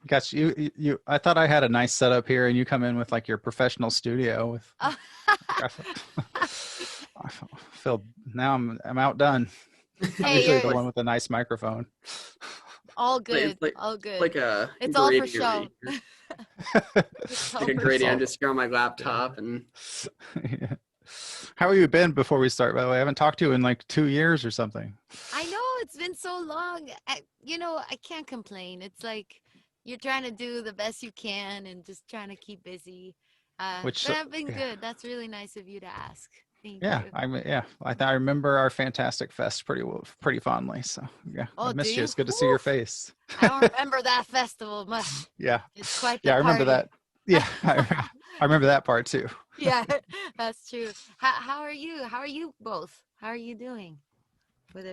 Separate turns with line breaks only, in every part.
Gosh, you. I thought I had a nice setup here, and you come in with like your professional studio with. I feel now I'm outdone. I'm usually the one with a nice microphone.
All good, all good.
It's
all for show.
It's like a gradient. I'm just here on my laptop and.
Yeah. How have you been before we start? By the way, I haven't talked to you in like 2 years or something.
I know it's been so long. I can't complain. It's like you're trying to do the best you can and just trying to keep busy. But I've been good. That's really nice of you to ask. Thank you. I remember our fantastic fest pretty fondly. So yeah, I missed you. It's good to see your face. I don't remember that festival much.
Yeah,
it's quite the
I remember that. Yeah, I remember that part too.
Yeah, that's true. How are you? How are you both? How are you doing?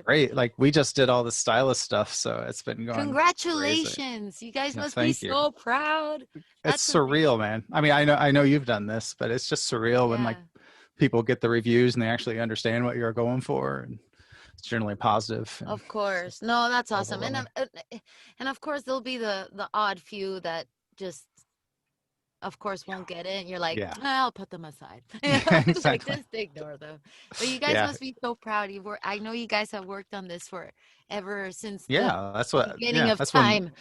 Great. Like we just did all the stylist stuff, so it's been going.
Congratulations!
Crazy.
You guys must be so proud.
It's surreal, man. I mean, I know you've done this, but it's just surreal when like people get the reviews and they actually understand what you're going for, and it's generally positive.
Of course, no, that's awesome, and of course there'll be the odd few that just. Of course, won't get it. And you're like, I'll put them aside. Exactly. Like, just ignore them. But you guys must be so proud. I know you guys have worked on this ever since the beginning of time.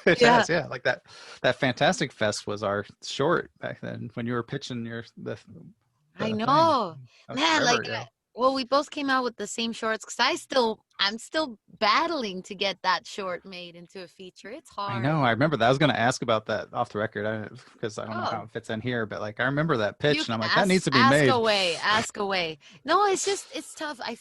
Like that Fantastic Fest was our short back then when you were pitching
I know, man. Like, well, we both came out with the same shorts because I'm still battling to get that short made into a feature. It's hard.
I know. I remember that. I was going to ask about that off the record because I don't know how it fits in here, but like I remember that pitch and I'm like, that needs to be made.
Ask away. No, it's tough. I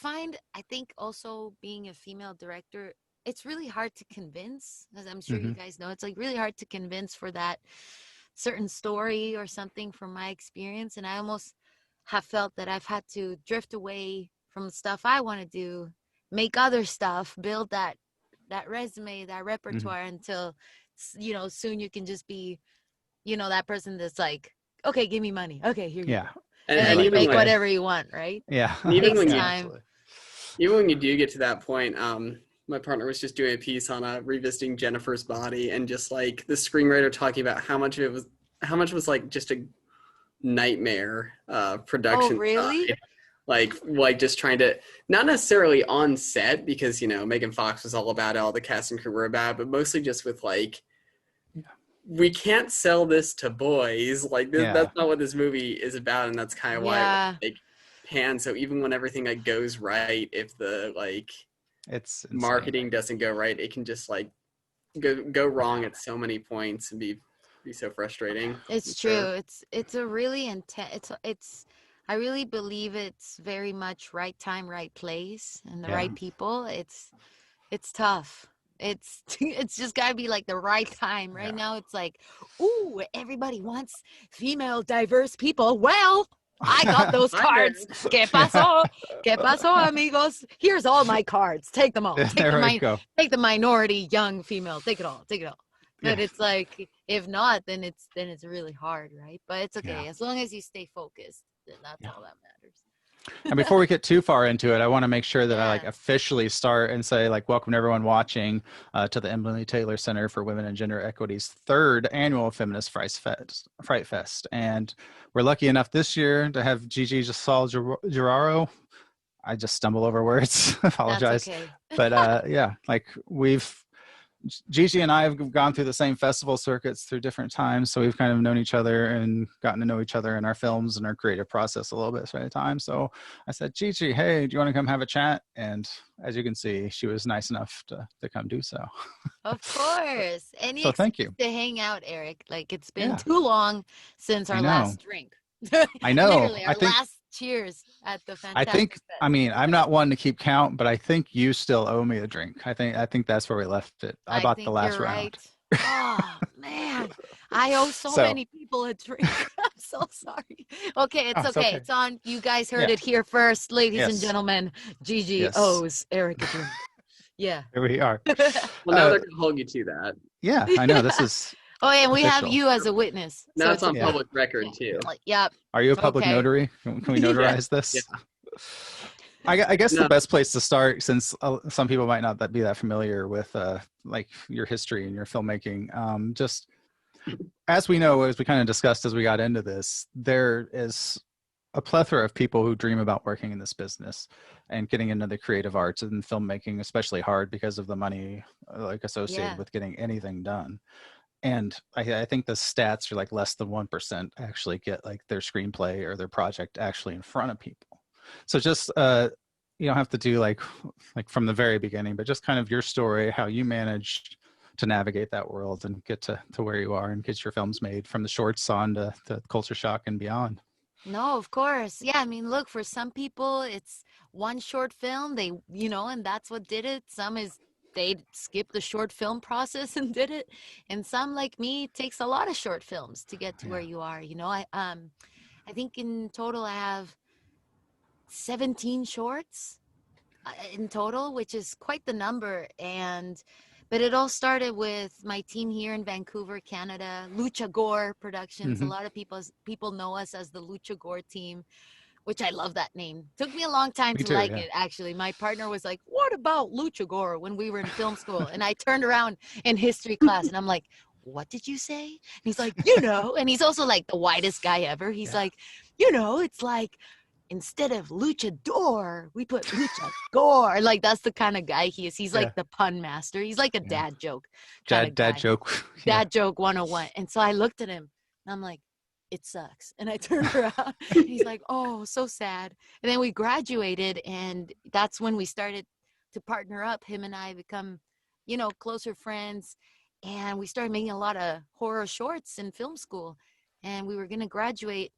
think also being a female director, it's really hard to convince, as I'm sure you guys know. It's like really hard to convince for that certain story or something from my experience. And I almost have felt that I've had to drift away from the stuff I want to do, make other stuff, build that resume, that repertoire until, soon you can just be, that person that's like, okay, give me money. Okay, here you go. And you make whatever you want, right?
Yeah.
Even when you do get to that point, my partner was just doing a piece on revisiting Jennifer's Body and just like the screenwriter talking about how much was like just a nightmare production.
Oh, really?
Side. Like just trying to, not necessarily on set because Megan Fox was all about it, all the cast and crew were about, but mostly just with like we can't sell this to boys, like this, that's not what this movie is about, and that's kind of why it, like pan. So even when everything like goes right, if the like
it's
marketing doesn't go right, it can just like go wrong at so many points and be so frustrating.
It's true. It's a really intense. It's. I really believe it's very much right time, right place, and the right people. It's tough. It's just gotta be like the right time. Right now, it's like, ooh, everybody wants female diverse people. Well, I got those cards. ¿Qué pasó? ¿Qué pasó, amigos? Here's all my cards. Take them all. Take the minority, young female. Take it all. Take it all. But it's like, if not, then it's really hard, right? But it's okay as long as you stay focused. Then that's all that matters.
And before we get too far into it, I want to make sure that I like officially start and say like welcome everyone watching to the Emily Taylor Center for Women and Gender Equity's 3rd annual Feminist Fright Fest. And we're lucky enough this year to have Gigi Saul Guerrero. I just stumble over words. Apologize.
That's okay.
But like Gigi and I have gone through the same festival circuits through different times, so we've kind of known each other and gotten to know each other in our films and our creative process a little bit at a time. So I said, Gigi, hey, do you want to come have a chat? And as you can see, she was nice enough to come do so.
Of course. And
so thank you.
To hang out, Eric. Like it's been too long since our last drink.
I know.
Literally, our last cheers at the Fantastic Fest.
I mean, I'm not one to keep count, but I think you still owe me a drink. I think that's where we left it. I bought the last round.
Right. Oh man, I owe so many people a drink. I'm so sorry. Okay, it's okay. It's on. You guys heard it here first, ladies and gentlemen. Gigi owes Eric a drink. Yeah.
Here we are.
Well, now they're gonna hold you to that.
Yeah, I know. This is.
Oh, and we have you as a witness.
Now so it's on public record too.
Yep.
Are you a public notary? Can we notarize this? I guess
No.
the best place to start, since some people might not be that familiar with like your history and your filmmaking, just as we know, as we kind of discussed as we got into this, there is a plethora of people who dream about working in this business and getting into the creative arts, and filmmaking especially hard because of the money like associated with getting anything done. And I think the stats are like less than 1% actually get like their screenplay or their project actually in front of people. So just you don't have to do like from the very beginning, but just kind of your story, how you managed to navigate that world and get to where you are and get your films made, from the shorts on to Culture Shock and beyond.
No, of course. Yeah, I mean, look, for some people, it's one short film, they, and that's what did it. Some is they skipped the short film process and did it. And some, like me, it takes a lot of short films to get to where you are. I think in total I have 17 shorts in total, which is quite the number. But it all started with my team here in Vancouver, Canada, Luchagore Productions. A lot of people know us as the Luchagore team, which I love that name. Took me a long time to like it, actually. My partner was like, what about Luchagore, when we were in film school? And I turned around in history class and I'm like, what did you say? And he's like, and he's also like the whitest guy ever. He's like, it's like, instead of luchador, we put luchagore. Like, that's the kind of guy he is. He's like the pun master. He's like a dad joke.
Dad joke.
Dad joke 101. And so I looked at him and I'm like, it sucks. And I turned around and he's like, oh, so sad. And then we graduated, and that's when we started to partner up. Him and I become, closer friends. And we started making a lot of horror shorts in film school. And we were going to graduate.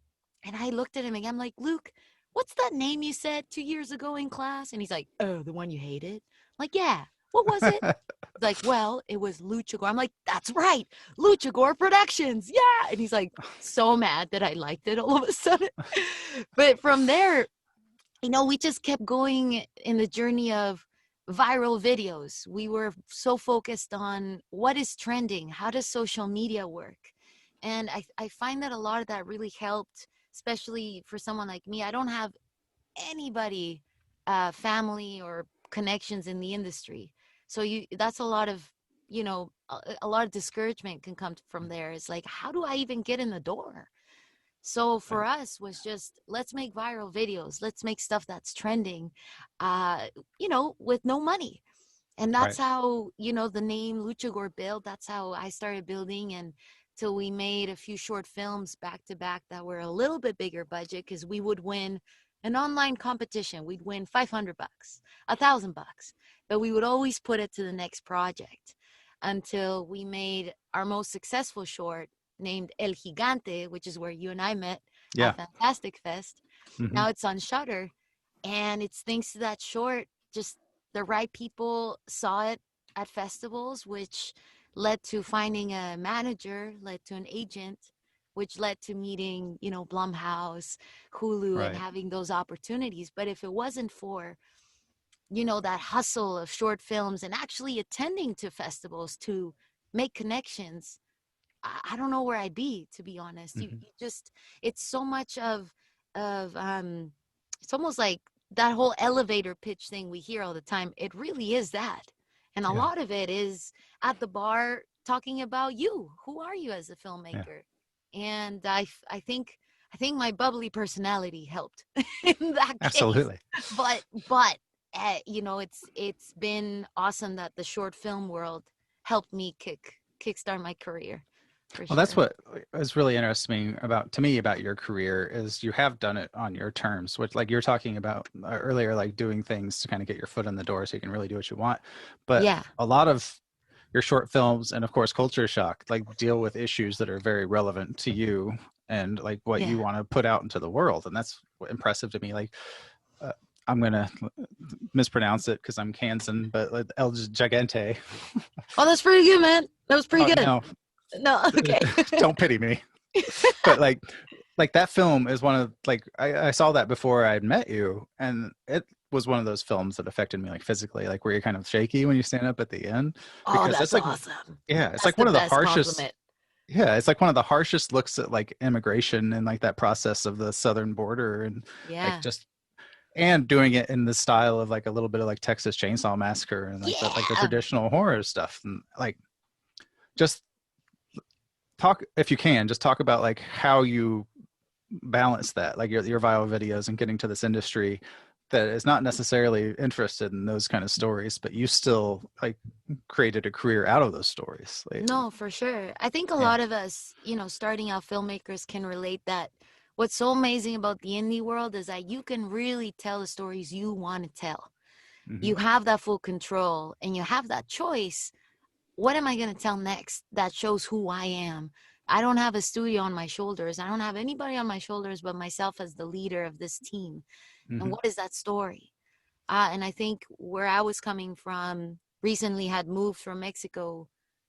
And I looked at him again. I'm like, Luke, what's that name you said 2 years ago in class? And he's like, oh, the one you hated? I'm like, yeah. What was it? He's like, well, it was Luchagore. I'm like, that's right. Luchagore Productions. Yeah. And he's like, so mad that I liked it all of a sudden. But from there, we just kept going in the journey of viral videos. We were so focused on what is trending. How does social media work? And I find that a lot of that really helped, especially for someone like me. I don't have anybody, family or connections in the industry. So that's a lot of, a lot of discouragement can come from there. It's like, how do I even get in the door? So for us was just, let's make viral videos. Let's make stuff that's trending, with no money. And that's how, the name Luchagore built. That's how I started building, and till we made a few short films back to back that were a little bit bigger budget, because we would win an online competition. We'd win $500, $1,000, but we would always put it to the next project until we made our most successful short, named El Gigante, which is where you and I met at Fantastic Fest. Now it's on Shudder, and it's thanks to that short, just the right people saw it at festivals, which led to finding a manager, led to an agent, which led to meeting, Blumhouse, Hulu, and having those opportunities. But if it wasn't for, that hustle of short films and actually attending to festivals to make connections, I don't know where I'd be, to be honest. You just, it's so much of it's almost like that whole elevator pitch thing we hear all the time. It really is that. And a lot of it is at the bar talking about you. Who are you as a filmmaker? And I think my bubbly personality helped in that case.
Absolutely.
But it's been awesome that the short film world helped me kickstart my career.
Well, that's what is really interesting to me about your career, is you have done it on your terms, which, like you're talking about earlier, like doing things to kind of get your foot in the door so you can really do what you want. But a lot of your short films, and of course Culture Shock, like deal with issues that are very relevant to you and like what you want to put out into the world. And that's impressive to me. Like I'm going to mispronounce it because I'm Kansan, but like El Gigante.
Oh, that's pretty good, man. That was pretty good. No, okay.
Don't pity me. But like that film is one of, like, I saw that before I had met you, and it was one of those films that affected me, like physically, like where you're kind of shaky when you stand up at the end.
Because
that's
like
awesome.
Yeah,
it's like one of the harshest
compliment.
Yeah, it's like one of the harshest looks at like immigration and like that process of the southern border, and like just and doing it in the style of like a little bit of like Texas Chainsaw Massacre and like like the traditional horror stuff, and like just talk, if you can, just talk about like how you balance that, like your viral videos and getting to this industry that is not necessarily interested in those kind of stories, but you still like created a career out of those stories. Like,
no, for sure. I think a lot of us, starting out filmmakers can relate that what's so amazing about the indie world is that you can really tell the stories you want to tell.
Mm-hmm.
You have that full control and you have that choice. What am I going to tell next that shows who I am? I don't have a studio on my shoulders. I don't have anybody on my shoulders but myself as the leader of this team.
Mm-hmm.
And what is that story? And I think where I was coming from, recently had moved from Mexico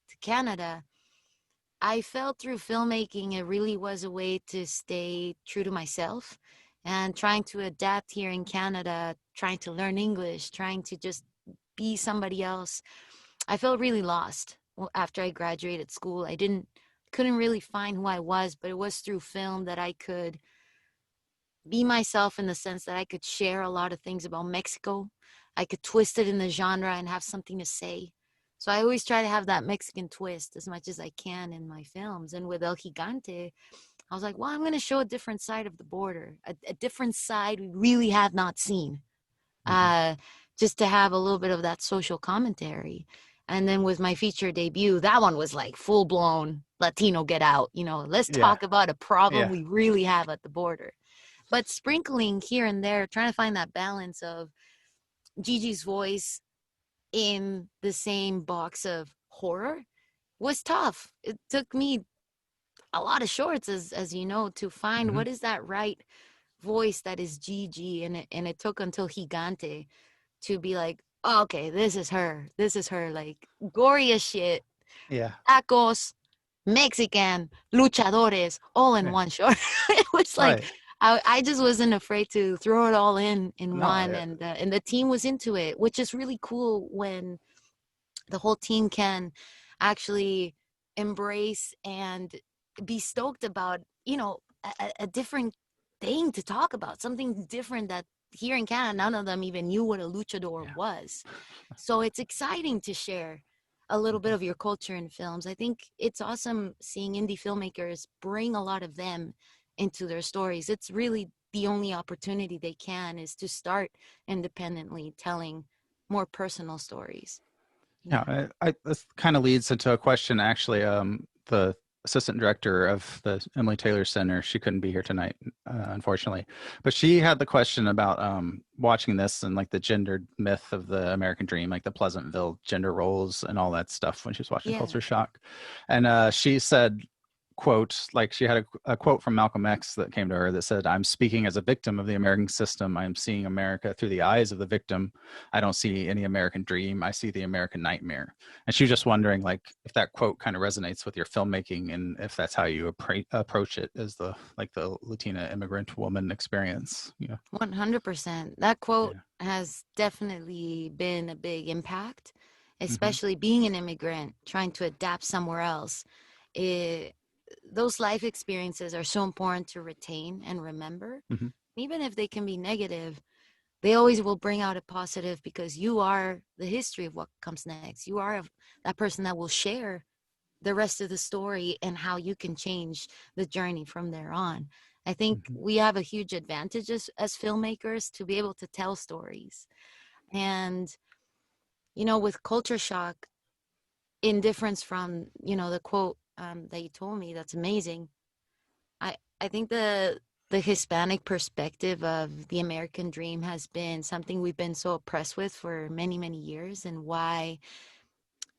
to Canada. I felt through filmmaking, it really was a way to stay true to myself and trying to adapt here in Canada, trying to learn English, trying to just be somebody else. I felt really lost after I graduated school. I couldn't really find who I was, but it was through film that I could be myself in the sense that I could share a lot of things about Mexico. I could twist it in the genre and have something to say. So I always try to have that Mexican twist as much as I can in my films. And with El Gigante, I was like, well, I'm going to show a different side of the border, a different side we really have not seen, just to have a little bit of that social commentary. And then with my feature debut, that one was like full blown Latino get out. Let's talk about a problem we really have at the border. But sprinkling here and there, trying to find that balance of Gigi's voice in the same box of horror was tough. It took me a lot of shorts, as you know, to find what is that right voice that is Gigi. And it took until Gigante to be like, oh, okay, this is her. This is her, like, gory as shit.
Yeah.
Tacos, Mexican, luchadores, all in one short. It was like, I just wasn't afraid to throw it all in one. And the team was into it, which is really cool when the whole team can actually embrace and be stoked about, a different thing to talk about, something different that here in Canada, none of them even knew what a luchador was. So it's exciting to share a little bit of your culture in films. I think it's awesome seeing indie filmmakers bring a lot of them into their stories. It's really the only opportunity they can is to start independently telling more personal stories.
Yeah, this kind of leads into a question, actually. The assistant director of the Emily Taylor Center, she couldn't be here tonight, unfortunately, but she had the question about watching this and like the gendered myth of the American dream, like the Pleasantville gender roles and all that stuff when she was watching Culture Shock. And she said, quote, like she had a quote from Malcolm X that came to her that said, "I'm speaking as a victim of the American system. I'm seeing America through the eyes of the victim. I don't see any American dream. I see the American nightmare." And she was just wondering, like, if that quote kind of resonates with your filmmaking and if that's how you approach it as the Latina immigrant woman experience.
100%. That quote has definitely been a big impact, especially being an immigrant, trying to adapt somewhere else. Those life experiences are so important to retain and remember. Even if they can be negative, they always will bring out a positive because you are the history of what comes next. You are that person that will share the rest of the story and how you can change the journey from there on. I think we have a huge advantage as filmmakers to be able to tell stories. And, with Culture Shock, in difference from, the quote that you told me, that's amazing. I think the Hispanic perspective of the American dream has been something we've been so oppressed with for many, many years, and why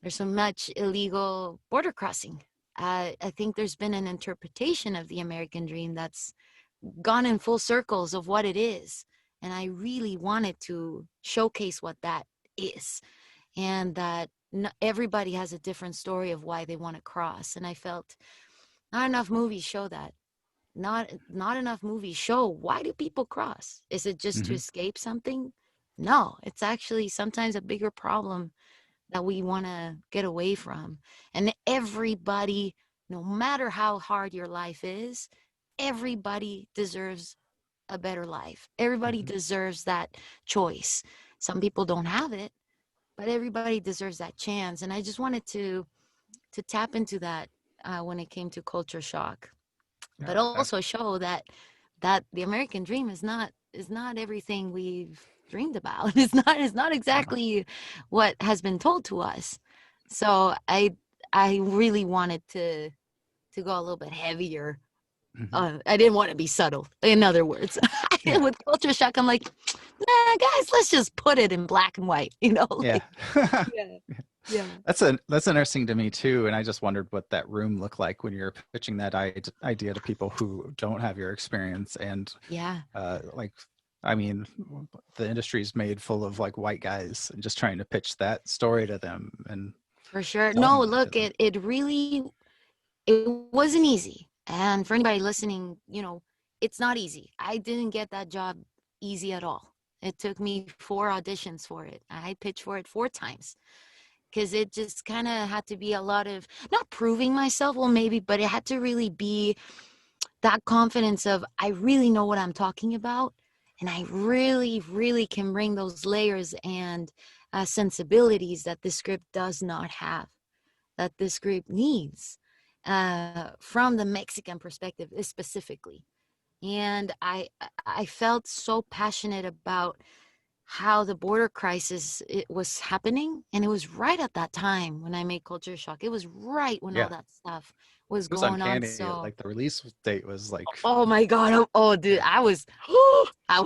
there's so much illegal border crossing. I think there's been an interpretation of the American dream that's gone in full circles of what it is. And I really wanted to showcase what that is, and that everybody has a different story of why they want to cross. And I felt not enough movies show that. Not enough movies show, why do people cross? Is it just to escape something? No, it's actually sometimes a bigger problem that we want to get away from. And everybody, no matter how hard your life is, everybody deserves a better life. Everybody deserves that choice. Some people don't have it, but everybody deserves that chance. And I just wanted to tap into that when it came to culture shock, but also show that the American dream is not everything we've dreamed about. It's not exactly what has been told to us. So I really wanted to go a little bit heavier. I didn't want to be subtle. In other words, with culture shock, I'm like, nah, guys, let's just put it in black and white. Like, yeah.
That's interesting to me too, and I just wondered what that room looked like when you're pitching that idea to people who don't have your experience. And like, I mean, the industry's made full of like white guys, and just trying to pitch that story to them. And
for sure, no, look, it really, it wasn't easy. And for anybody listening, it's not easy. I didn't get that job easy at all. It took me 4 auditions for it. I pitched for it 4 times. Because it just kind of had to be a lot of, not proving myself, well, maybe, but it had to really be that confidence of, I really know what I'm talking about. And I really, really can bring those layers and sensibilities that this script does not have, that this script needs from the Mexican perspective specifically. And I felt so passionate about how the border crisis it was happening, and it was right at that time when I made Culture Shock. It was right when all that stuff was going
uncanny.
on. So
like the release date was like,
oh my god, oh dude, I was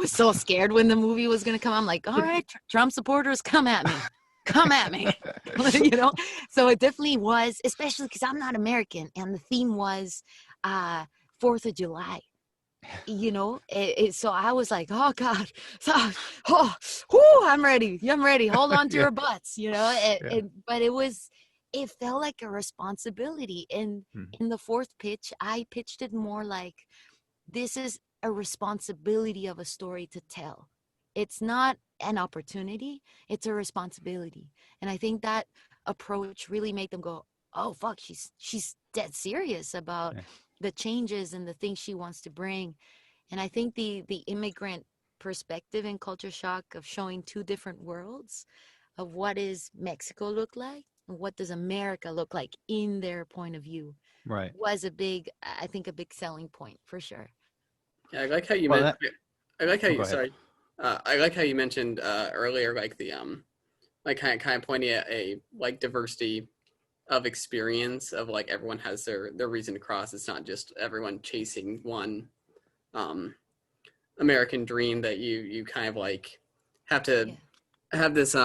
so scared when the movie was gonna come. I'm like, all right, Trump supporters, come at me. So it definitely was, especially because I'm not American, and the theme was 4th of July. So I was like, oh god, I'm ready, hold on to your butts, but it felt like a responsibility. And in the 4th pitch, I pitched it more like, this is a responsibility of a story to tell. It's not an opportunity, it's a responsibility. And I think that approach really made them go, oh fuck, she's dead serious about the changes and the things she wants to bring. And I think the immigrant perspective in Culture Shock of showing 2 different worlds of what is Mexico look like and what does America look like in their point of view was a big selling point for sure.
Yeah, I like how you mentioned earlier, like the like kind of pointing at a like diversity of experience of like everyone has their reason to cross. It's not just everyone chasing one American dream, that you kind of like have to have this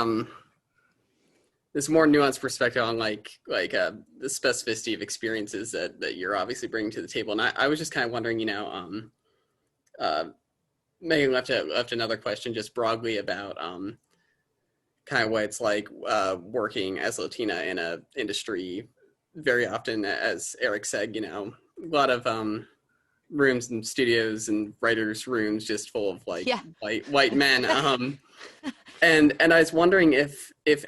this more nuanced perspective on like the specificity of experiences that you're obviously bringing to the table. And I was just kind of wondering, Megan left another question just broadly about kind of what it's like working as Latina in a industry very often, as Eric said, a lot of rooms and studios and writers' rooms just full of like white men. And I was wondering if it's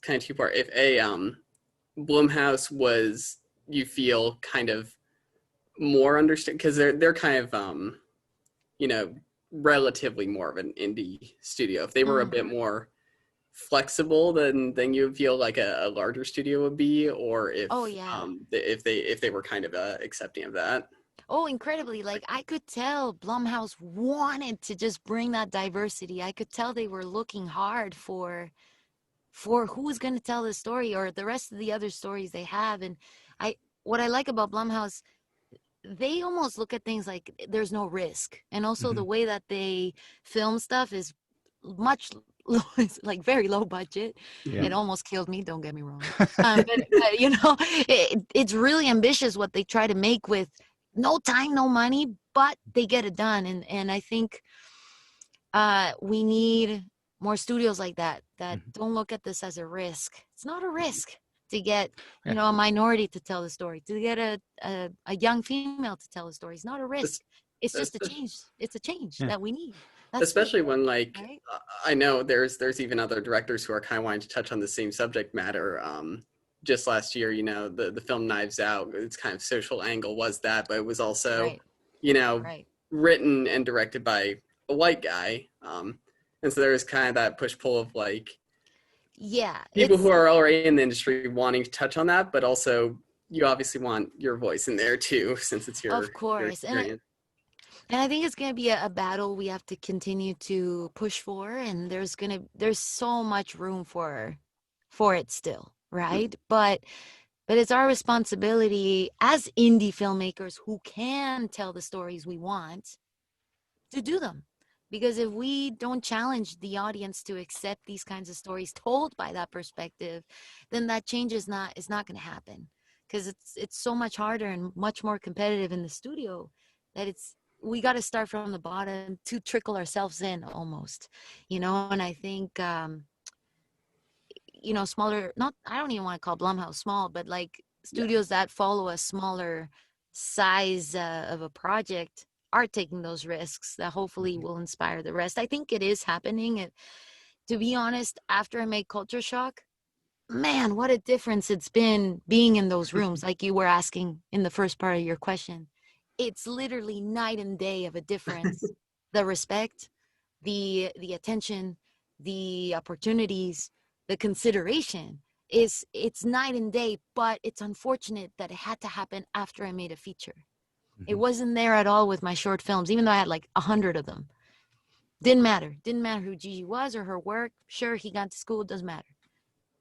kind of 2-part. If Blumhouse was, you feel, kind of more understand, because they're kind of relatively more of an indie studio. If they were a bit more flexible than you feel like a larger studio would be, or if if they were kind of accepting of that.
Oh, incredibly. Like, I could tell Blumhouse wanted to just bring that diversity. I could tell they were looking hard for who was going to tell the story or the rest of the other stories they have. And what I like about Blumhouse, they almost look at things like there's no risk. And also the way that they film stuff is much like very low budget. It almost killed me, don't get me wrong. But it's really ambitious what they try to make with no time, no money, but they get it done. And I think we need more studios like that don't look at this as a risk. It's not a risk to get a minority to tell the story, to get a young female to tell the story. It's not a risk. It's just a change. It's a change that we need.
Especially when, like, right? I know there's even other directors who are kind of wanting to touch on the same subject matter. Just last year, the film Knives Out, its kind of social angle was that, but it was also, written and directed by a white guy. And so there's kind of that push-pull of like people who are already in the industry wanting to touch on that, but also you obviously want your voice in there too, since it's your experience.
And I think it's going to be a battle we have to continue to push for, and there's so much room for it still, right? But it's our responsibility as indie filmmakers who can tell the stories we want to do them. Because if we don't challenge the audience to accept these kinds of stories told by that perspective, then that change is not going to happen. Because it's so much harder and much more competitive in the studio that we got to start from the bottom to trickle ourselves in almost, and I think, smaller, I don't even want to call Blumhouse small, but like studios that follow a smaller size of a project are taking those risks that hopefully will inspire the rest. I think it is happening. To be honest, after I made Culture Shock, man, what a difference it's been being in those rooms, like you were asking in the first part of your question. It's literally night and day of a difference. The respect, the attention, the opportunities, the consideration it's night and day, but it's unfortunate that it had to happen after I made a feature. It wasn't there at all with my short films, even though I had like 100 of them. Didn't matter who Gigi was or her work. Sure, he got to school, doesn't matter.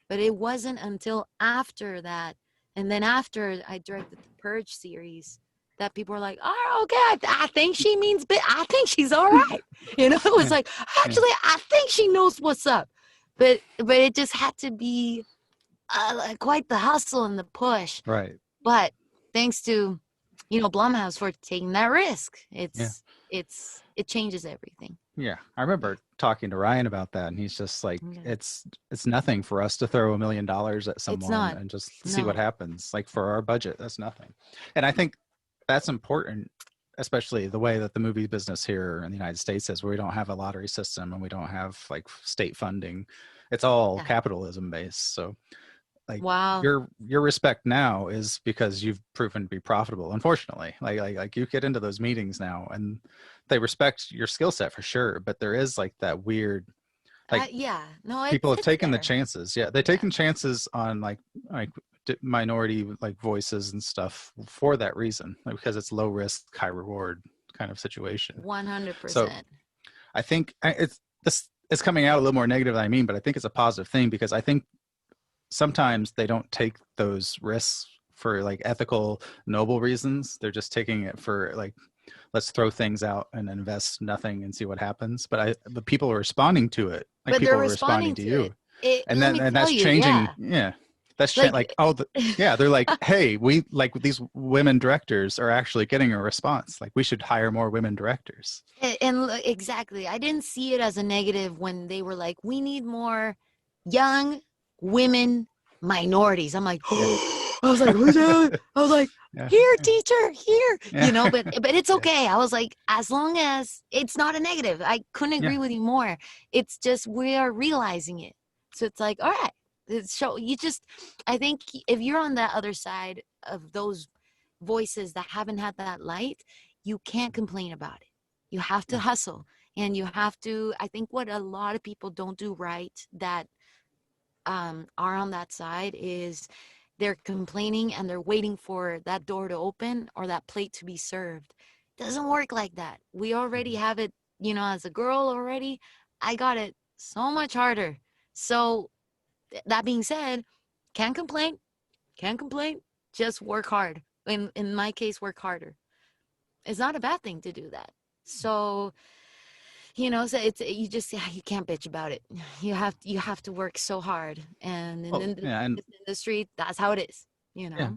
But it wasn't until after that, and then after I directed the Purge series, that people were like, oh, okay, I think she means, I think she's all right. It was like, actually, I think she knows what's up. But it just had to be quite the hustle and the push.
Right.
But thanks to, Blumhouse for taking that risk. It changes everything.
Yeah. I remember talking to Ryan about that, and he's just like, it's nothing for us to throw $1 million at someone and just see what happens. Like, for our budget, that's nothing. And I think that's important, especially the way that the movie business here in the United States is, where we don't have a lottery system and we don't have like state funding. It's all capitalism based. So like,
wow,
your respect now is because you've proven to be profitable. Unfortunately, like you get into those meetings now and they respect your skill set for sure, but there is like that weird, like people have taken the chances. Yeah, they've taken chances on like minority like voices and stuff for that reason, like, because it's low risk, high reward kind of situation.
100%.
So I think it's coming out a little more negative than I mean, but I think it's a positive thing, because I think sometimes they don't take those risks for like ethical, noble reasons. They're just taking it for like, let's throw things out and invest nothing and see what happens. But people are responding to it. Like,
but
people
are
responding to you.
And
that's changing. Yeah. That's like they're like, hey, we like these women directors are actually getting a response. Like, we should hire more women directors.
And exactly. I didn't see it as a negative when they were like, we need more young women minorities. I'm like, I was like, who's that? I was like, here, teacher, here, but it's okay. I was like, as long as it's not a negative, I couldn't agree with you more. It's just, we are realizing it. So it's like, all right. I think if you're on that other side of those voices that haven't had that light, you can't complain about it. You have to hustle, and you have to, I think what a lot of people don't do right that are on that side is they're complaining and they're waiting for that door to open or that plate to be served. It doesn't work like that. We already have it, as a girl already, I got it so much harder. So that being said, can't complain, just work hard. In my case, work harder. It's not a bad thing to do that. So, so you can't bitch about it. You have to work so hard. And in the industry, that's how it is,
Yeah.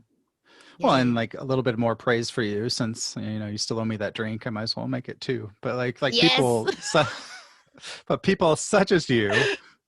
Well, and like a little bit more praise for you, since, you still owe me that drink. I might as well make it too. But like people, but people such as you,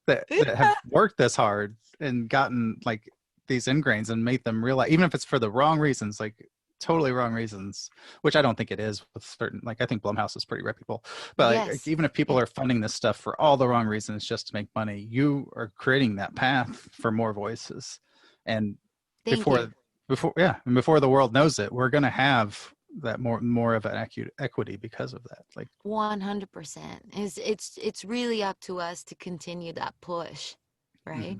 that have worked this hard and gotten like these ingrains and made them realize, even if it's for the wrong reasons, like totally wrong reasons, which I don't think it is with certain, like, I think Blumhouse is pretty reputable, but like, even if people are funding this stuff for all the wrong reasons just to make money, you are creating that path for more voices. And before the world knows it, we're going to have that more of an equity because of that. Like
100%. It's really up to us to continue that push, right?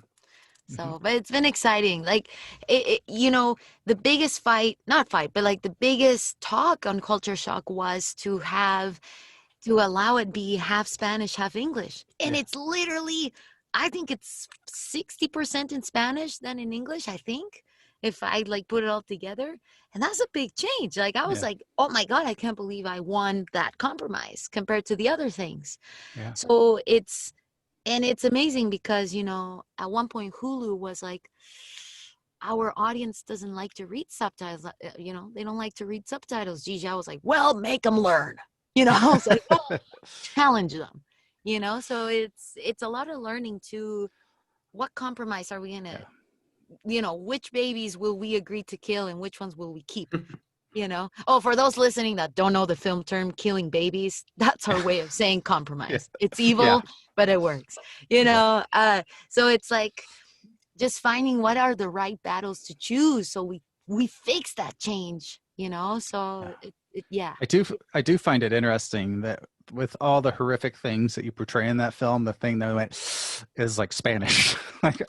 So, but it's been exciting. Like, the biggest but the biggest talk on Culture Shock was to allow it be half Spanish, half English. And it's literally, I think it's 60% in Spanish than in English, I think, if I like put it all together. And that's a big change. Like, I was like, oh my God, I can't believe I won that compromise compared to the other things.
Yeah.
So it's amazing because, at one point Hulu was like, our audience doesn't like to read subtitles. They don't like to read subtitles. Gigi, I was like, well, make them learn. I was like, oh, challenge them. So it's a lot of learning to what compromise are we gonna, which babies will we agree to kill and which ones will we keep? Oh, for those listening that don't know the film term, killing babies, that's our way of saying compromise. It's evil, but it works. So it's like just finding what are the right battles to choose so we fix that change. So
I do find it interesting that with all the horrific things that you portray in that film, the thing that went is like Spanish. Like,
it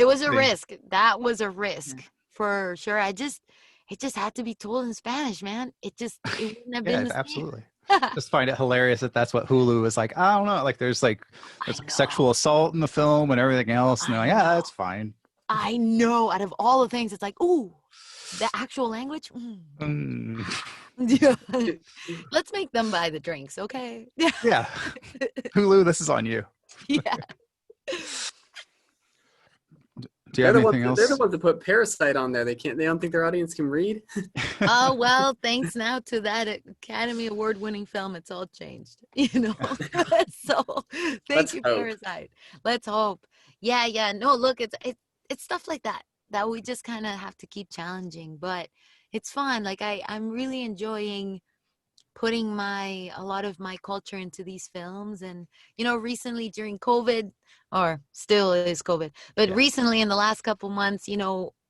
was a risk. That was a risk for sure. It just had to be told in Spanish, man. It wouldn't have been the same.
Absolutely. Just find it hilarious that that's what Hulu is like. I don't know. Like there's like sexual assault in the film and everything else. And they're like, that's fine.
I know. Out of all the things, it's like, ooh, the actual language. Let's make them buy the drinks, okay?
Yeah. Hulu, this is on you.
Yeah.
Do you have anything else?
They're the ones that put Parasite on there. They don't think their audience can read.
Oh, well, thanks now to that Academy Award winning film, it's all changed, So thank you, Parasite. Let's hope. Yeah. No, look, it's stuff like that we just kind of have to keep challenging, but it's fun. Like I'm really enjoying putting a lot of my culture into these films. And, recently during COVID, or still is COVID, but recently in the last couple months,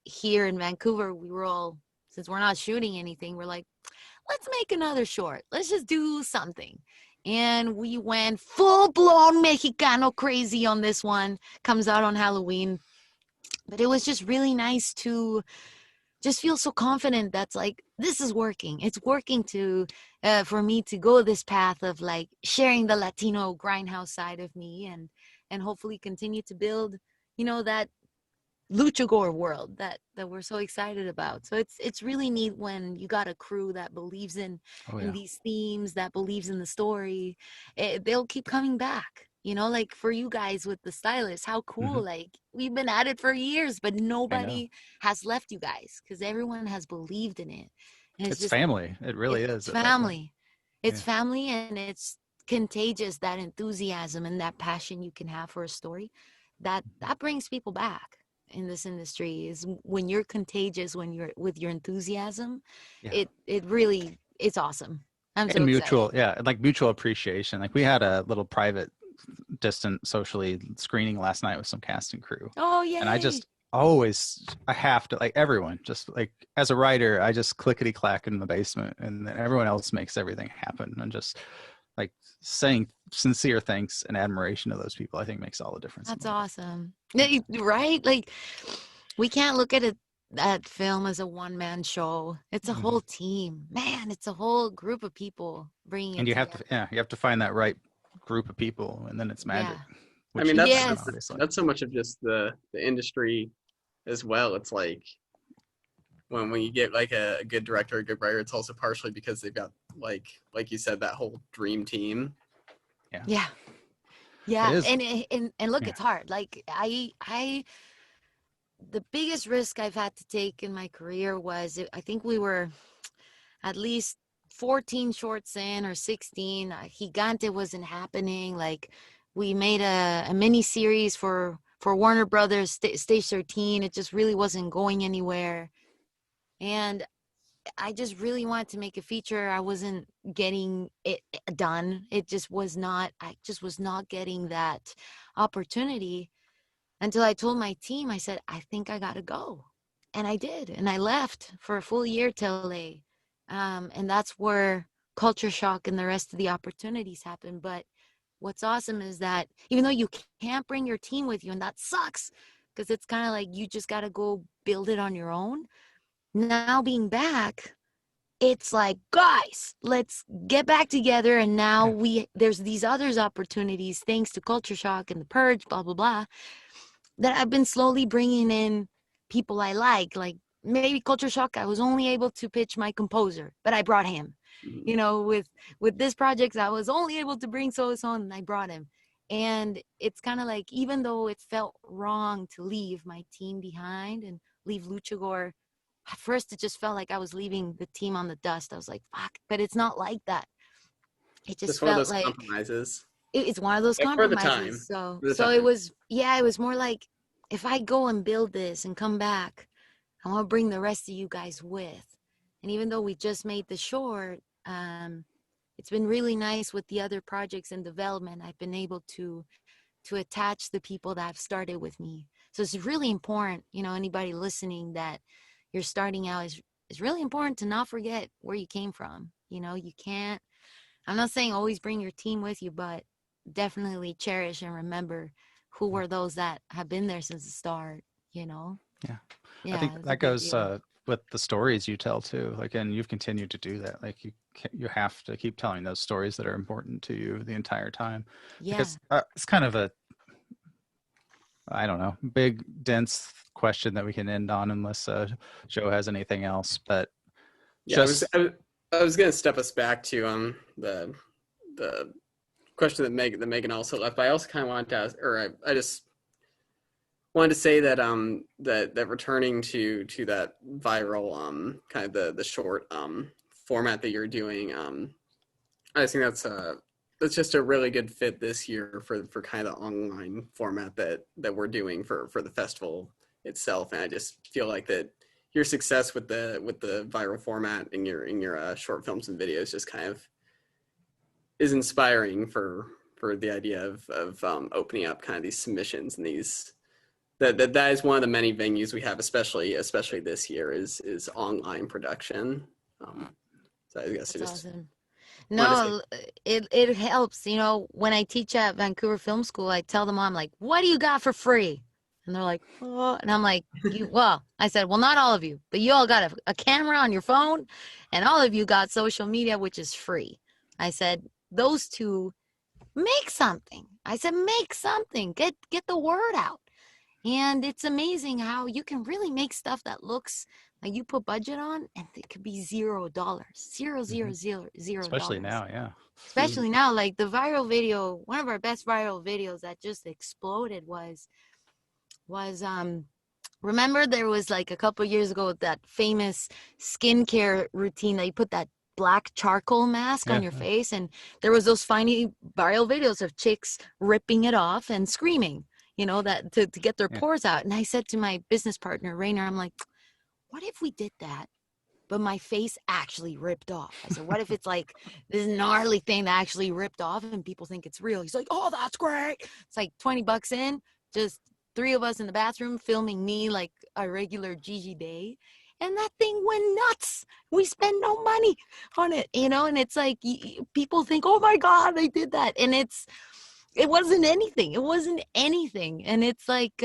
here in Vancouver, we were all, since we're not shooting anything, we're like, let's make another short. Let's just do something. And we went full-blown Mexicano crazy on this one. Comes out on Halloween. But it was just really nice to just feel so confident that's like, this is working. It's working for me to go this path of like sharing the Latino grindhouse side of me and hopefully continue to build, that Luchagore world that we're so excited about. So it's really neat when you got a crew that believes in these themes, that believes in the story. They'll keep coming back. Like for you guys with the stylist, how cool. Like we've been at it for years, but nobody has left you guys because everyone has believed in it. And
it's just family. It really is.
Family. It's family, and it's contagious, that enthusiasm and that passion you can have for a story that brings people back in this industry. Is when you're contagious, when you're with your enthusiasm, it really, it's awesome. I'm so
mutual
excited.
like mutual appreciation. Like we had a little private distant socially screening last night with some cast and crew.
Oh yeah.
And I have to, like, everyone, just like as a writer, I just clickety clack in the basement and then everyone else makes everything happen. And just like saying sincere thanks and admiration to those people, I think makes all the difference.
That's awesome. Right? Like we can't look at that film as a one-man show. It's a whole team, man. It's a whole group of people bringing it.
And you have to find that right group of people, and then it's magic.
I mean, that's so much of just the industry as well. It's like when you get like a good director, a good writer, it's also partially because they've got like you said, that whole dream team.
Yeah. And look, it's hard. Like I the biggest risk I've had to take in my career was, I think we were at least 14 shorts in, or 16. Gigante wasn't happening. Like we made a mini series for Warner Brothers, Stage 13. It just really wasn't going anywhere. And I just really wanted to make a feature. I wasn't getting it done. I just was not getting that opportunity until I told my team, I said, I think I got to go. I did, and I left for a full year to LA. And that's where culture shock and the rest of the opportunities happen. But what's awesome is that even though you can't bring your team with you, and that sucks, because it's kind of like you just got to go build it on your own. Now being back, it's like, guys, let's get back together. And now there's these others opportunities, thanks to culture shock and the Purge, blah, blah, blah, that I've been slowly bringing in people I like maybe culture shock. I was only able to pitch my composer, but I brought him. With this project, I was only able to bring so and I brought him. And it's kind of like, even though it felt wrong to leave my team behind and leave Luchagore, at first it just felt like I was leaving the team on the dust. I was like, fuck, but it's not like that. It just felt
one of those
like
compromises.
It's one of those compromises. So it was more like, if I go and build this and come back, I want to bring the rest of you guys with. And even though we just made the short, it's been really nice with the other projects in development. I've been able to attach the people that have started with me. So it's really important, anybody listening that you're starting out, is really important to not forget where you came from. You can't, I'm not saying always bring your team with you, but definitely cherish and remember who were those that have been there since the start, Yeah.
I think that goes with the stories you tell too. Like, and you've continued to do that. Like, you have to keep telling those stories that are important to you the entire time.
Yeah.
Because it's kind of a, I don't know, big, dense question that we can end on, unless Joe has anything else. But
I was going to step us back to the question that Megan also left. But I also kind of wanted to ask, or I just wanted to say that that returning to that viral kind of the short format that you're doing, I think that's just a really good fit this year for kind of the online format that we're doing for the festival itself. And I just feel like that your success with the viral format in your short films and videos just kind of is inspiring for the idea of opening up kind of these submissions and these that is one of the many venues we have, especially this year, is online production. So I guess
that's awesome. No, it helps. When I teach at Vancouver Film School, I tell them, I'm like, what do you got for free? And they're like, oh. And I'm like, I said, well, not all of you, but you all got a camera on your phone, and all of you got social media, which is free. I said, those two, make something. I said, make something, get the word out. And it's amazing how you can really make stuff that looks like you put budget on, and it could be $0. $0.
Especially now, yeah.
Especially now, like the viral video, one of our best viral videos that just exploded was remember there was like a couple of years ago that famous skincare routine that you put that black charcoal mask on your face, and there was those funny viral videos of chicks ripping it off and screaming, that to get their pores out. And I said to my business partner Rainer, I'm like, what if we did that, but my face actually ripped off? I said, what if it's like this gnarly thing that actually ripped off and people think it's real? He's like, oh, that's great. It's like $20 in, just 3 of us in the bathroom filming me like a regular Gigi day. And that thing went nuts. We spent no money on it, and it's like people think, oh my God, they did that. And it wasn't anything. It wasn't anything. And it's like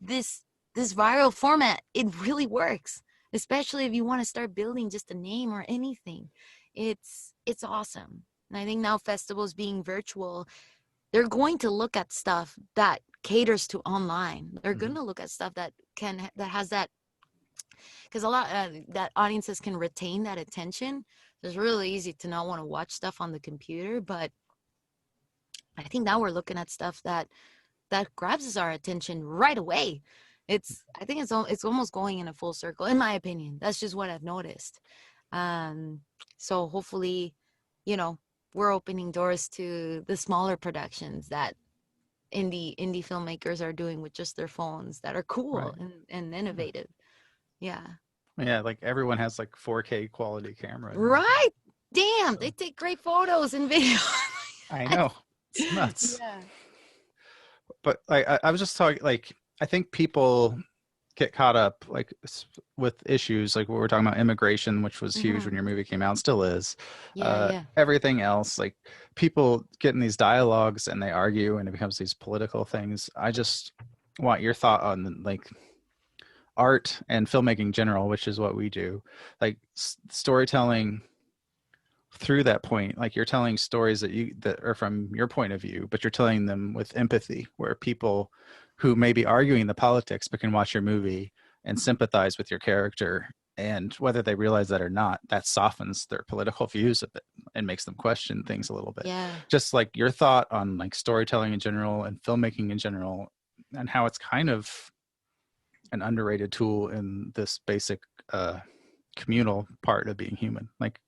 this viral format, it really works, especially if you want to start building just a name or anything. It's awesome. And I think now festivals being virtual, they're going to look at stuff that caters to online. They're going to look at stuff that has that, because a lot that audiences can retain that attention. It's really easy to not want to watch stuff on the computer, but I think now we're looking at stuff that grabs our attention right away. I think it's almost going in a full circle, in my opinion. That's just what I've noticed. So hopefully, we're opening doors to the smaller productions that indie filmmakers are doing with just their phones that are cool and innovative. Yeah.
Yeah, like everyone has like 4K quality camera.
Right? Damn, they take great photos and video.
I know. It's nuts.
Yeah.
But I was just talking, like, I think people get caught up like with issues like what we're talking about, immigration, which was huge when your movie came out, still is. Everything else, like people get in these dialogues and they argue and it becomes these political things. I just want your thought on like art and filmmaking in general, which is what we do, like storytelling through that point. Like you're telling stories that are from your point of view, but you're telling them with empathy, where people who may be arguing the politics but can watch your movie and sympathize with your character, and whether they realize that or not, that softens their political views a bit and makes them question things a little bit. Just like your thought on like storytelling in general and filmmaking in general, and how it's kind of an underrated tool in this basic communal part of being human. Like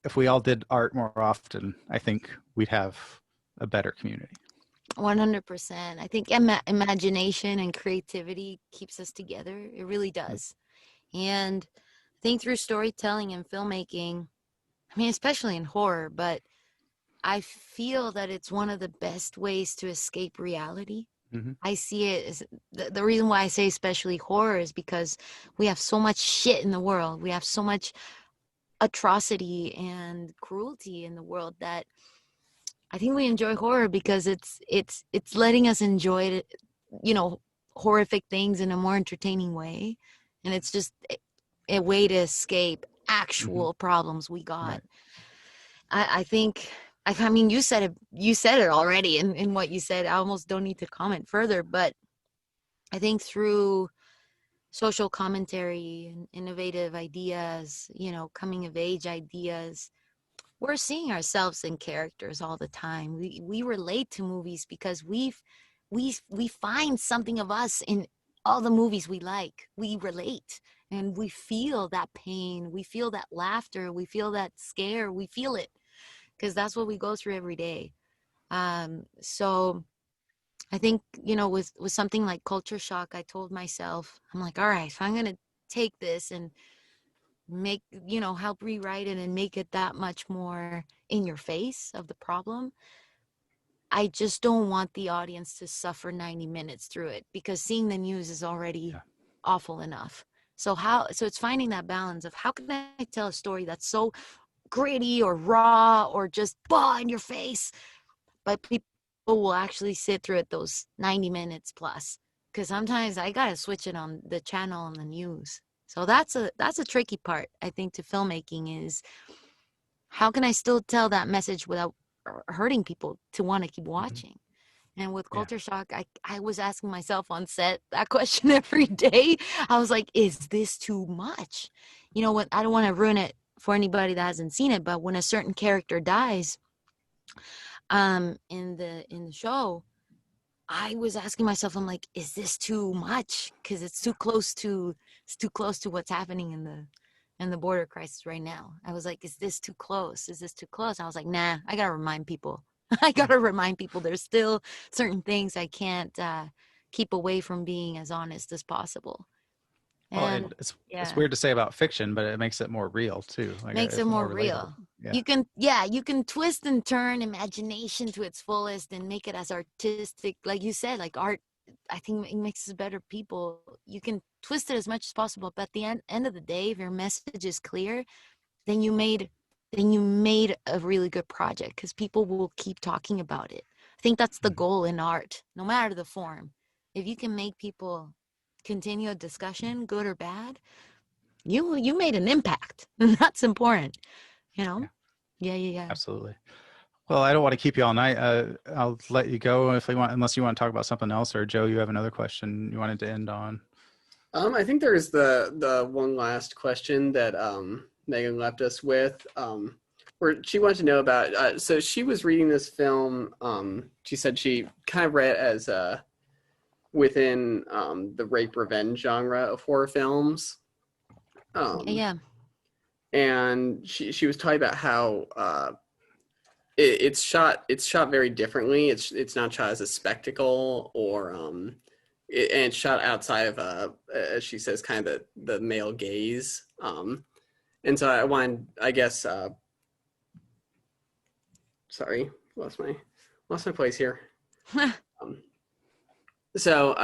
if we all did art more often, I think we'd have a better community.
100%. I think imagination and creativity keeps us together. It really does. And I think through storytelling and filmmaking, I mean, especially in horror, but I feel that it's one of the best ways to escape reality. I see it as the reason why I say especially horror is because we have so much shit in the world. We have so much atrocity and cruelty in the world that I think we enjoy horror because it's letting us enjoy it, you know, horrific things in a more entertaining way, and it's just a way to escape actual problems we got. I think, I mean, you said it already in what you said. I almost don't need to comment further, but I think through social commentary and innovative ideas, you know, coming of age ideas, we're seeing ourselves in characters all the time. We relate to movies because we find something of us in all the movies we like. We relate and we feel that pain. We feel that laughter. We feel that scare. We feel it because that's what we go through every day. So I think, you know, with something like culture shock, I told myself, I'm like, all right, if I'm going to take this and make, you know, help rewrite it and make it that much more in your face of the problem, I just don't want the audience to suffer 90 minutes through it, because seeing the news is already awful enough. So it's finding that balance of how can I tell a story that's so gritty or raw or just in your face, but people will actually sit through it those 90 minutes plus, because sometimes I gotta switch it on the channel on the news. So that's a tricky part, I think, to filmmaking, is how can I still tell that message without hurting people to want to keep watching. And with culture shock, I was asking myself on set that question every day. I was like, is this too much? You know what, I don't want to ruin it for anybody that hasn't seen it, but when a certain character dies in the show, I was asking myself, I'm like, is this too much? Because it's too close to what's happening in the border crisis right now. I was like, is this too close? Is this too close? I was like, nah, I gotta remind people. There's still certain things I can't keep away from being as honest as possible. And
it's weird to say about fiction, but it makes it more real too. Like
makes it more real. You can twist and turn imagination to its fullest and make it as artistic, like you said, like art. I think it makes us better people. You can twist it as much as possible, but at the end of the day, if your message is clear, then you made a really good project, because people will keep talking about it. I think that's the goal in art, no matter the form. If you can make people continue a discussion, good or bad, you made an impact, and that's important, you know. Yeah.
Absolutely. Well, I don't want to keep you all night. I'll let you go unless you want to talk about something else, or Joe, you have another question you wanted to end on.
I think there's the one last question that Megan left us with, where she wanted to know about. So she was reading this film. She said she kind of read it as within the rape revenge genre of horror films. And she was talking about how it's shot very differently. It's not shot as a spectacle, or and it's shot outside of as she says, kind of the male gaze. And so I wanted, I guess, sorry, lost my place here. So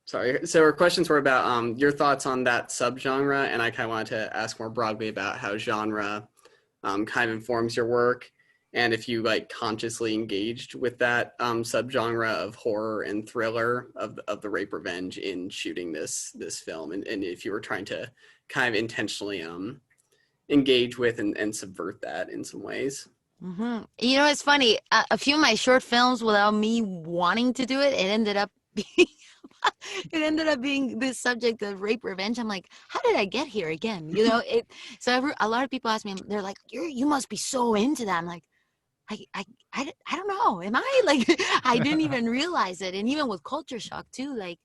Sorry. So our questions were about your thoughts on that subgenre, and I kind of wanted to ask more broadly about how genre kind of informs your work, and if you like consciously engaged with that subgenre of horror and thriller of the rape revenge in shooting this film, and if you were trying to kind of intentionally engage with and subvert that in some ways.
Mm-hmm. You know, it's funny. A few of my short films, without me wanting to do it, it ended up being this subject of rape revenge. I'm like, how did I get here again? You know, a lot of people ask me, they're like, you must be so into that. I'm like, I don't know. Am I? Like, I didn't even realize it. And even with Culture Shock too, like,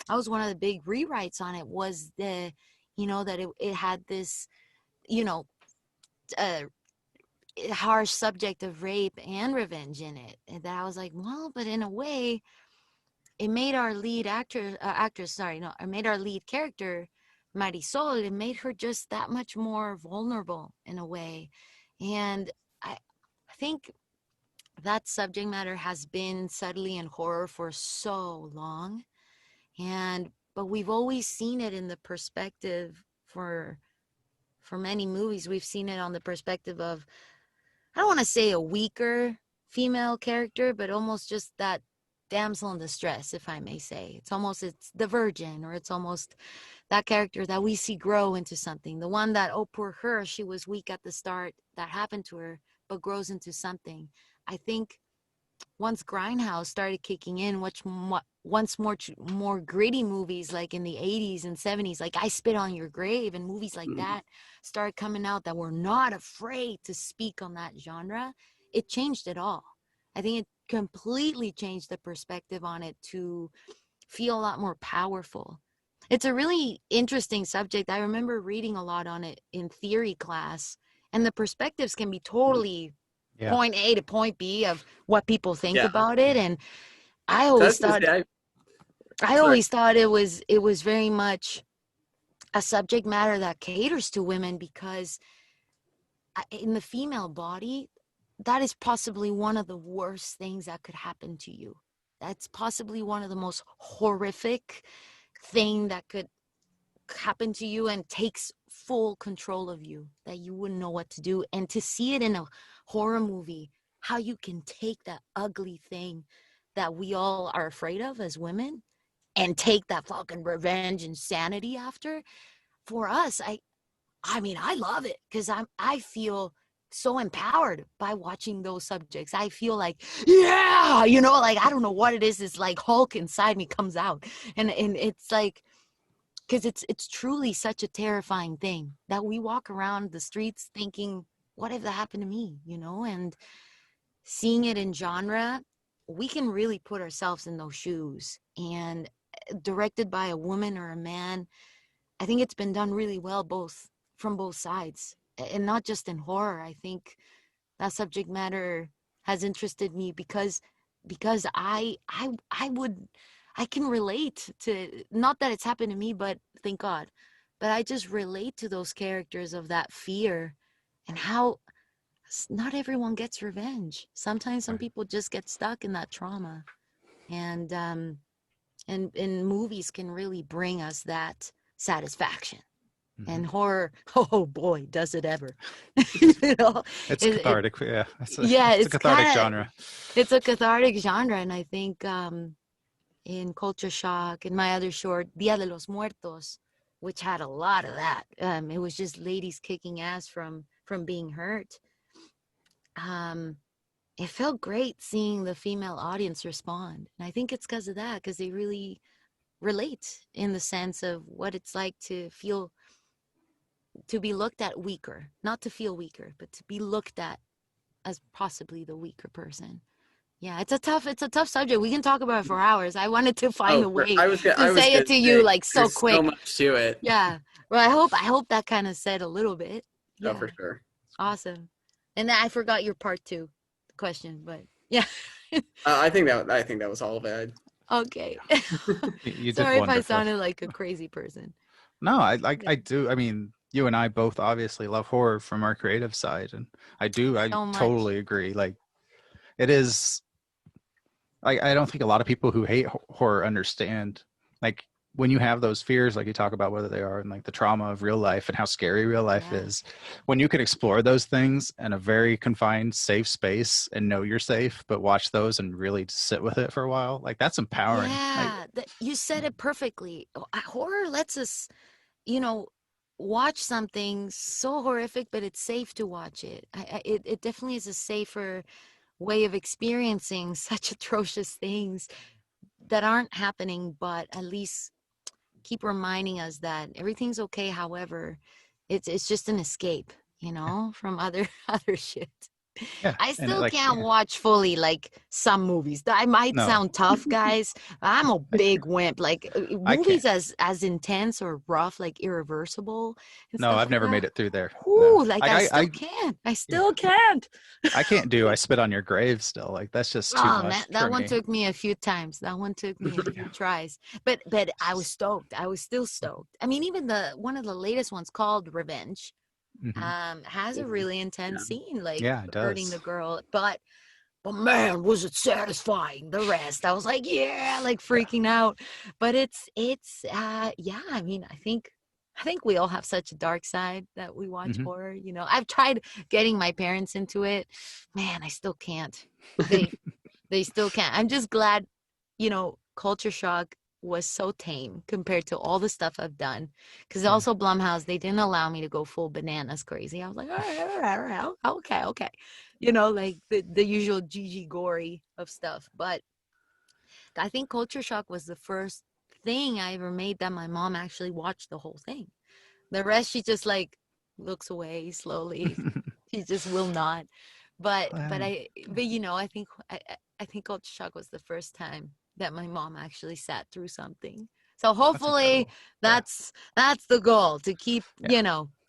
I was one of the big rewrites on it was that it had this, harsh subject of rape and revenge in it. And that I was like, well, but in a way, it made our lead made our lead character, Marisol, it made her just that much more vulnerable in a way. And I think that subject matter has been subtly in horror for so long. But we've always seen it in the perspective for many movies. We've seen it on the perspective of, I don't want to say a weaker female character, but almost just that damsel in distress, if I may say. It's the virgin, or it's almost that character that we see grow into something. The one that, oh, poor her, she was weak at the start, that happened to her, but grows into something. I think once Grindhouse started kicking in, once more gritty movies like in the 80s and 70s, like I Spit on Your Grave and movies like that started coming out that were not afraid to speak on that genre, it changed it all. I think it completely changed the perspective on it to feel a lot more powerful. It's a really interesting subject. I remember reading a lot on it in theory class, and the perspectives can be totally point A to point B of what people think about it. And I always thought it was very much a subject matter that caters to women, because in the female body, that is possibly one of the worst things that could happen to you. That's possibly one of the most horrific thing that could happen to you and takes full control of you, that you wouldn't know what to do. And to see it in a horror movie, how you can take that ugly thing that we all are afraid of as women and take that fucking revenge and sanity after. For us, I mean, I love it, because I feel so empowered by watching those subjects. I feel like, like, I don't know what it is. It's like Hulk inside me comes out. And it's like, because it's truly such a terrifying thing that we walk around the streets thinking, what if that happened to me? And seeing it in genre, we can really put ourselves in those shoes. And directed by a woman or a man, I think it's been done really well, from both sides, and not just in horror. I think that subject matter has interested me because I can relate to, not that it's happened to me, but thank God, but I just relate to those characters of that fear and how not everyone gets revenge. Sometimes some people just get stuck in that trauma, and movies can really bring us that satisfaction. And horror, oh boy, does it ever.
It's cathartic. It's a cathartic genre.
It's a cathartic genre. And I think in Culture Shock, in my other short, Dia de los Muertos, which had a lot of that, it was just ladies kicking ass from being hurt. It felt great seeing the female audience respond. And I think it's because of that, because they really relate in the sense of what it's like to be looked at weaker, not to feel weaker, but to be looked at as possibly the weaker person. Yeah, it's a tough subject. We can talk about it for hours. I wanted to find a way to say it to you like so quick.
So much to it.
Yeah. Well, I hope that kind of said a little bit. Yeah.
Oh, for sure.
Awesome. And I forgot your part 2 question, but yeah.
I think that was all of it.
Okay.
You did
Sorry if I
wonderfully.
sounded like a crazy person.
No, I do. I mean, you and I both obviously love horror from our creative side, and I totally agree. Like, it is. I don't think a lot of people who hate horror understand like when you have those fears, like you talk about, whether they are in like the trauma of real life and how scary real life is, when you can explore those things in a very confined, safe space and know you're safe, but watch those and really sit with it for a while, like that's empowering.
Yeah, you said it perfectly. Horror lets us, watch something so horrific, but it's safe to watch it. It definitely is a safer way of experiencing such atrocious things that aren't happening, but at least keep reminding us that everything's okay. However, it's just an escape, from other shit.
Yeah,
I still can't watch fully like some movies. I might sound tough, guys. I'm a big wimp. Like movies as intense or rough, like Irreversible.
No, I've never made it through there.
Ooh, like I still can't. I still can't.
I can't do I Spit on Your Grave still. Like that's just too much.
Man, that one took me a few times. That one took me a few tries. But I was stoked. I was still stoked. I mean, even one of the latest ones called Revenge. Has a really intense scene, like hurting the girl, but man, was it satisfying. The rest, I was like, like freaking out. But it's I mean, I think we all have such a dark side that we watch horror. I've tried getting my parents into it. Man, I still can't. They still can't. I'm just glad, Culture Shock was so tame compared to all the stuff I've done, because also Blumhouse, they didn't allow me to go full bananas crazy. I was like, all right, okay, like the usual Gigi gory of stuff. But I think Culture Shock was the first thing I ever made that my mom actually watched the whole thing. The rest, she just like looks away slowly. She just will not. But I think Culture Shock was the first time that my mom actually sat through something. So hopefully that's the goal, to keep,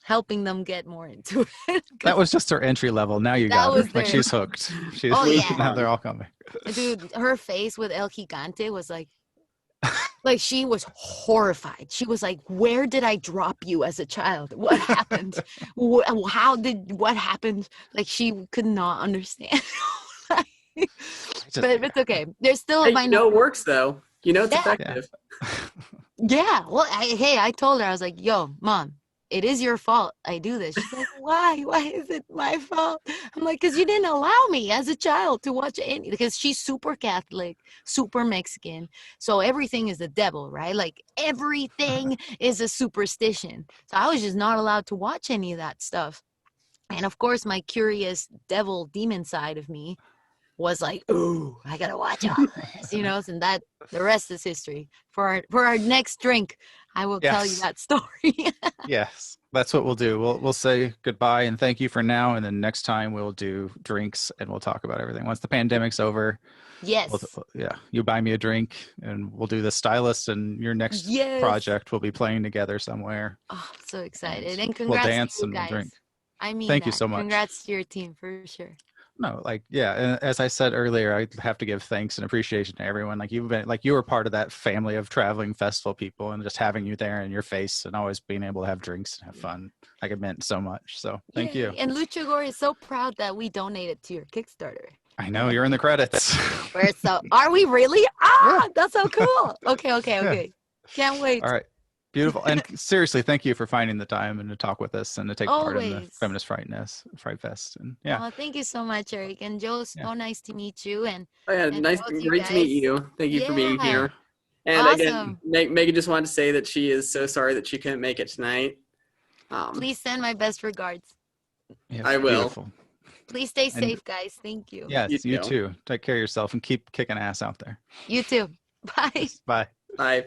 helping them get more into it.
That was just her entry level. Now you got her. Like she's hooked. Now they're all coming.
Dude, her face with El Gigante was like she was horrified. She was like, where did I drop you as a child? What happened? What happened? Like she could not understand. But it's okay. There's still
it works though. It's effective.
Yeah. Well, I told her, I was like, yo, Mom, it is your fault I do this. She's like, why? Why is it my fault? I'm like, because you didn't allow me as a child to watch any, because she's super Catholic, super Mexican. So everything is the devil, right? Like everything is a superstition. So I was just not allowed to watch any of that stuff. And of course, my curious demon side of me was like, ooh, I gotta watch all this, and that the rest is history. For our next drink, I will tell you that story.
Yes, that's what we'll do. We'll say goodbye and thank you for now, and then next time we'll do drinks and we'll talk about everything. Once the pandemic's over,
yes,
you buy me a drink and we'll do the stylist, and your next project we'll be playing together somewhere.
Oh, I'm so excited, and congrats
we'll dance
to you
and
guys.
We'll drink.
I mean,
thank you so much.
Congrats to your team for sure.
No, as I said earlier, I have to give thanks and appreciation to everyone. Like you were part of that family of traveling festival people, and just having you there in your face and always being able to have drinks and have fun. Like it meant so much. So thank you.
And Luchagore is so proud that we donated to your Kickstarter.
I know, you're in the credits.
Are we really? That's so cool. Okay. Can't wait.
All right. Beautiful. And seriously, thank you for finding the time and to talk with us and to take part in the Feminist Fright Fest. And
thank you so much, Eric. And Joe, so nice to meet you. And
great to meet you. Thank you for being here. And
awesome.
Again, Megan just wanted to say that she is so sorry that she couldn't make it tonight.
Please send my best regards.
Yes, I will.
Beautiful.
Please stay safe, guys. Thank you.
Yes, you too. Take care of yourself and keep kicking ass out there.
You too. Bye.
Bye.
Bye.